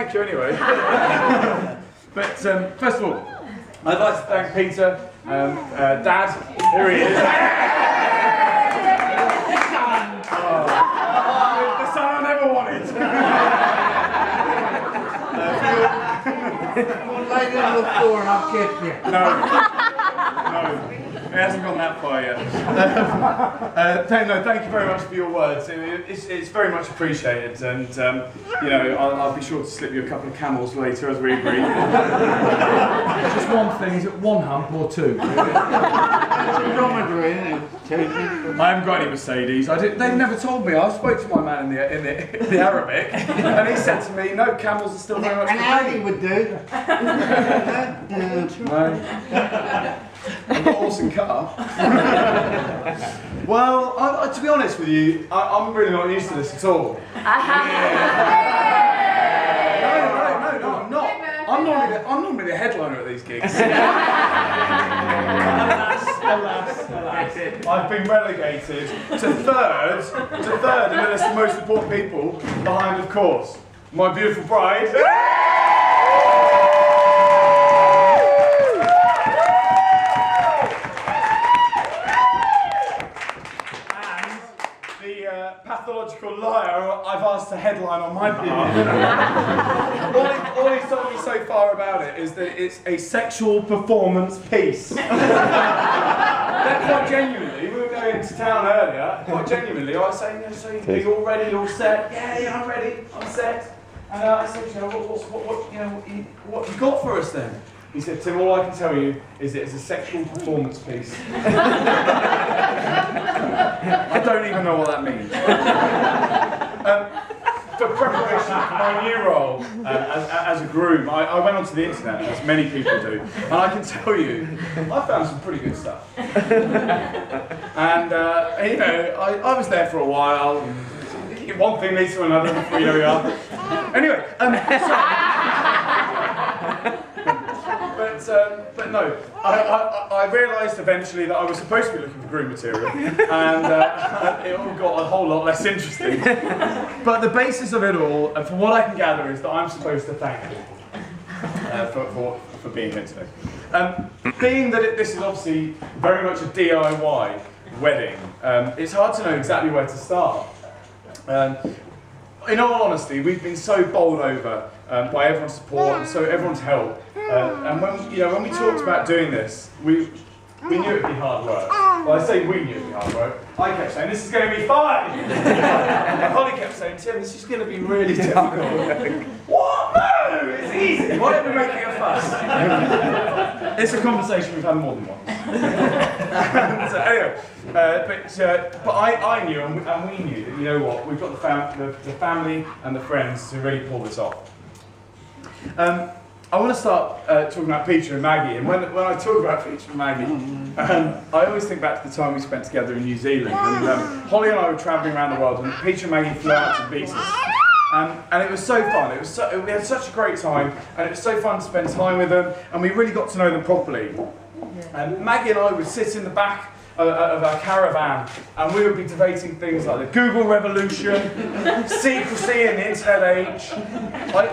thank you anyway. But first of all, I'd like to thank Peter, Dad, here he is. The son I never wanted. One lay down on the floor and I'll kick you. No, it hasn't gone that far yet. Thank you very much for your words. It's very much appreciated, and you know, I'll be sure to slip you a couple of camels later, as we agreed. Just one thing: is it one hump or two? I haven't got any Mercedes. They've never told me. I spoke to my man in the Arabic, and he said to me, "No, camels are still very much." An Audi would do. No. I've got a horse and car. Well, to be honest with you, I'm really not used to this at all. No, I'm not. I'm normally the headliner at these gigs. Alas. I've been relegated to third, and then there's the most important people behind, of course, my beautiful bride. Pathological liar I've asked to headline on my behalf. all he's told me so far about it is that it's a sexual performance piece. Then quite genuinely, we were going into town earlier, quite genuinely, I was saying, so are you all ready, you all set? Yeah, I'm ready, I'm set. And I said, what have you got for us then? He said, Tim, all I can tell you is that it's a sexual performance piece. I don't even know what that means. For preparation for my new role as a groom, I went onto the internet, as many people do, and I can tell you, I found some pretty good stuff. And, you know, I was there for a while. One thing leads to another before you know we are. Anyway, but no, I realised eventually that I was supposed to be looking for groom material, and it all got a whole lot less interesting. But the basis of it all, and from what I can gather, is that I'm supposed to thank people for being here today. Being that this is obviously very much a DIY wedding, it's hard to know exactly where to start. In all honesty, we've been so bowled over by everyone's support and so everyone's help. And when we talked about doing this, we knew it'd be hard work. Well, I say we knew it'd be hard work. I kept saying, this is going to be fine. And Holly kept saying, Tim, this is going to be really difficult. What? No, it's easy. Why don't we make it a fuss? It's a conversation we've had more than once. So anyway, but I knew and we knew that, you know what, we've got the family and the friends to really pull this off. I want to start talking about Peter and Maggie, and when I talk about Peter and Maggie, I always think back to the time we spent together in New Zealand. And Holly and I were travelling around the world, and Peter and Maggie flew out to Beatles. And it was so fun. We had such a great time, and it was so fun to spend time with them, and we really got to know them properly. And Maggie and I would sit in the back of our caravan, and we would be debating things like the Google revolution, secrecy in the internet age.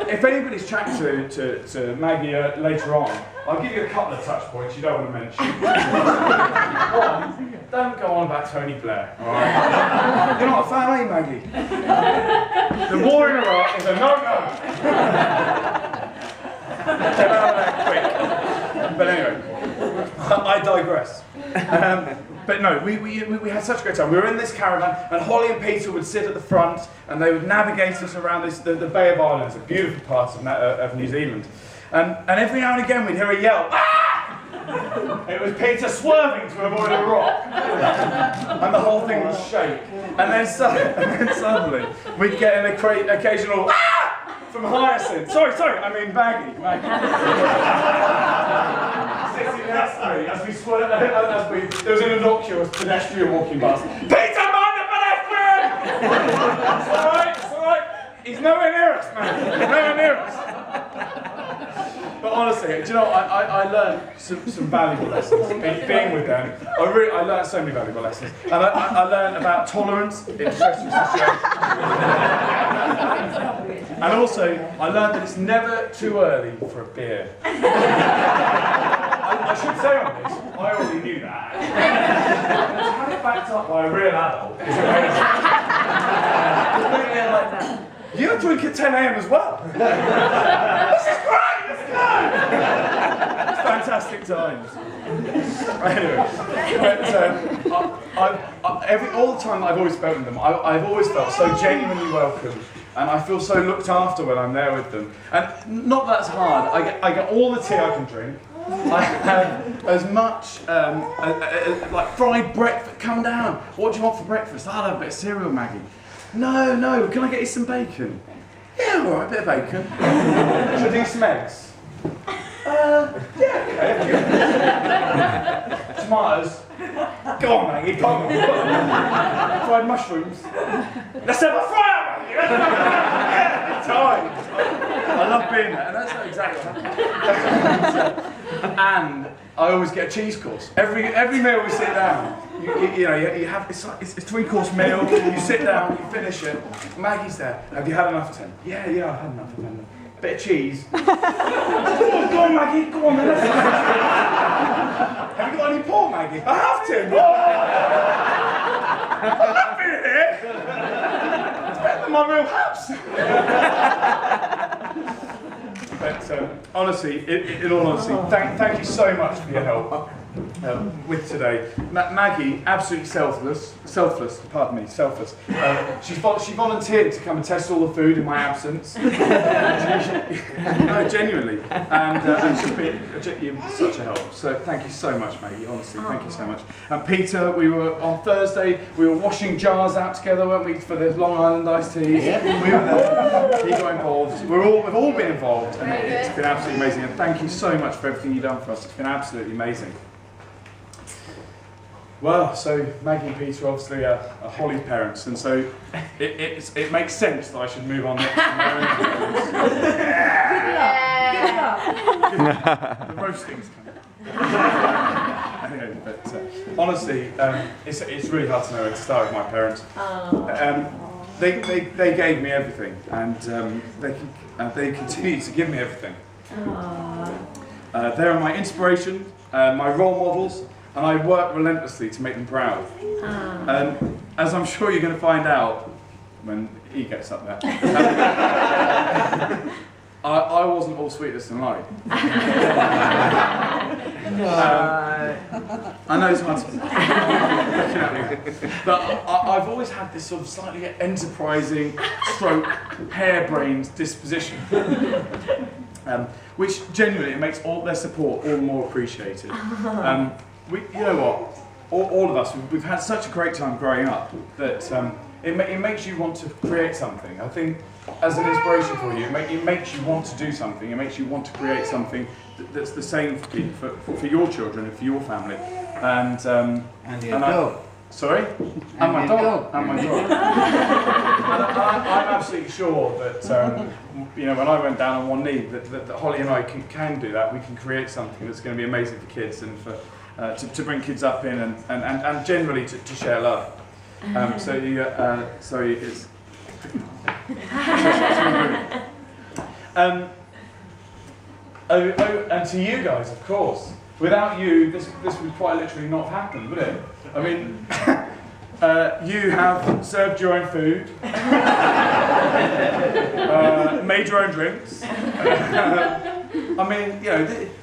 If anybody's chatting to Maggie later on, I'll give you a couple of touch points you don't want to mention. One, don't go on about Tony Blair, alright? You're not a fan, are you, Maggie? The war in Iraq is a no-no. Get out of there quick. But anyway, I digress. But no, we had such a great time. We were in this caravan, and Holly and Peter would sit at the front, and they would navigate us around the Bay of Islands, a beautiful part of New Zealand. And every now and again, we'd hear a yell. Ah! It was Peter swerving to avoid a rock, and the whole thing would shake. And then suddenly, we'd get an occasional ah! From Hyacinth. Sorry, I mean Maggie. Sitting next to me as we swerved, there was an innocuous pedestrian walking past. Peter, mind the pedestrian! It's all right. He's nowhere near us, man. He's nowhere near us. But honestly, do you know, I learned some valuable lessons being with them. I learned so many valuable lessons. And I learned about tolerance in stressful situations. And also, I learned that it's never too early for a beer. I should say on this, I already knew that. And to have it backed up by a real adult is amazing. You drink at 10 a.m. as well. This is great, let's go! It's fantastic times. Anyway, all the time that I've always spoken to them, I've always felt so genuinely welcome, and I feel so looked after when I'm there with them. And not that's hard. I get all the tea I can drink. I have as much like fried breakfast. Come down. What do you want for breakfast? I'll have a bit of cereal, Maggie. No. Can I get you some bacon? Yeah, all right, a bit of bacon. Should I do some eggs? Yeah, okay. Tomatoes. Go on, Maggie, come on. Fried mushrooms. Let's have a fryer, Maggie. Yeah, time. I love being there, and that's not exactly what happened. And I always get a cheese course. Every meal we sit down, you have it's a 3-course meal. You sit down, you finish it. Maggie's there. Have you had enough of 10? Yeah, I've had enough of 10. Bit of cheese. Go on, Maggie, go on then. Have you got any pork, Maggie? I have, Tim. I love being here. It's better than my real house. But honestly, in all honesty, thank you so much for your help with today. Maggie, absolutely selfless. She volunteered to come and test all the food in my absence. No, genuinely. And she's been such a help. So thank you so much, Maggie, honestly, thank you so much. And Peter, we were on Thursday, we were washing jars out together, weren't we, for the Long Island iced teas? Yeah. We were there, he got involved. We've all been involved, and it's been absolutely amazing. And thank you so much for everything you've done for us. It's been absolutely amazing. Well, so Maggie and Peter obviously are Holly's parents, and so it makes sense that I should move on next to my own parents. The roasting's coming. Anyway, but honestly, it's really hard to know where to start with my parents. They gave me everything, and they continue to give me everything. They're my inspiration, my role models. And I work relentlessly to make them proud. As I'm sure you're going to find out when he gets up there, I wasn't all sweetness and light. I know it's hard to but I've always had this sort of slightly enterprising, stroke, harebrained disposition. Which genuinely, it makes all their support all the more appreciated. You know what? All of us, we've had such a great time growing up that it makes you want to create something. I think as an inspiration for you, it makes you want to do something. It makes you want to create something that's the same for your children and for your family. And your dog. Sorry? And my dog. And my dog. I'm absolutely sure that when I went down on one knee, that Holly and I can do that. We can create something that's going to be amazing for kids and for to bring kids up in and generally to share love. Sorry, it's. And to you guys, of course. Without you, this would quite literally not have happened, would it? I mean, you have served your own food, made your own drinks. I mean,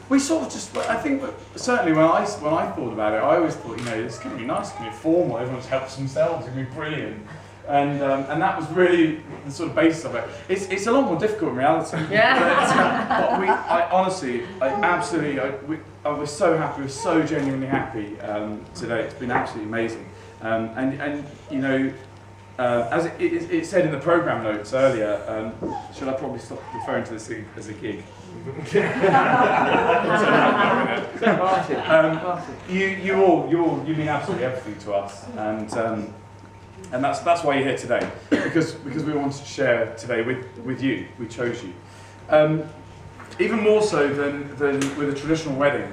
we sort of just. I think certainly when I thought about it, I always thought, it's going to be nice, it's going to be formal. Everyone's helps themselves. It's going to be brilliant. And that was really the sort of basis of it. It's a lot more difficult in reality. Yeah. But I was so happy. We're so genuinely happy today. It's been absolutely amazing. As it said in the program notes earlier, should I probably stop referring to this as a gig? You mean absolutely everything to us, and that's why you're here today, because we wanted to share today with you. We chose you, even more so than with a traditional wedding.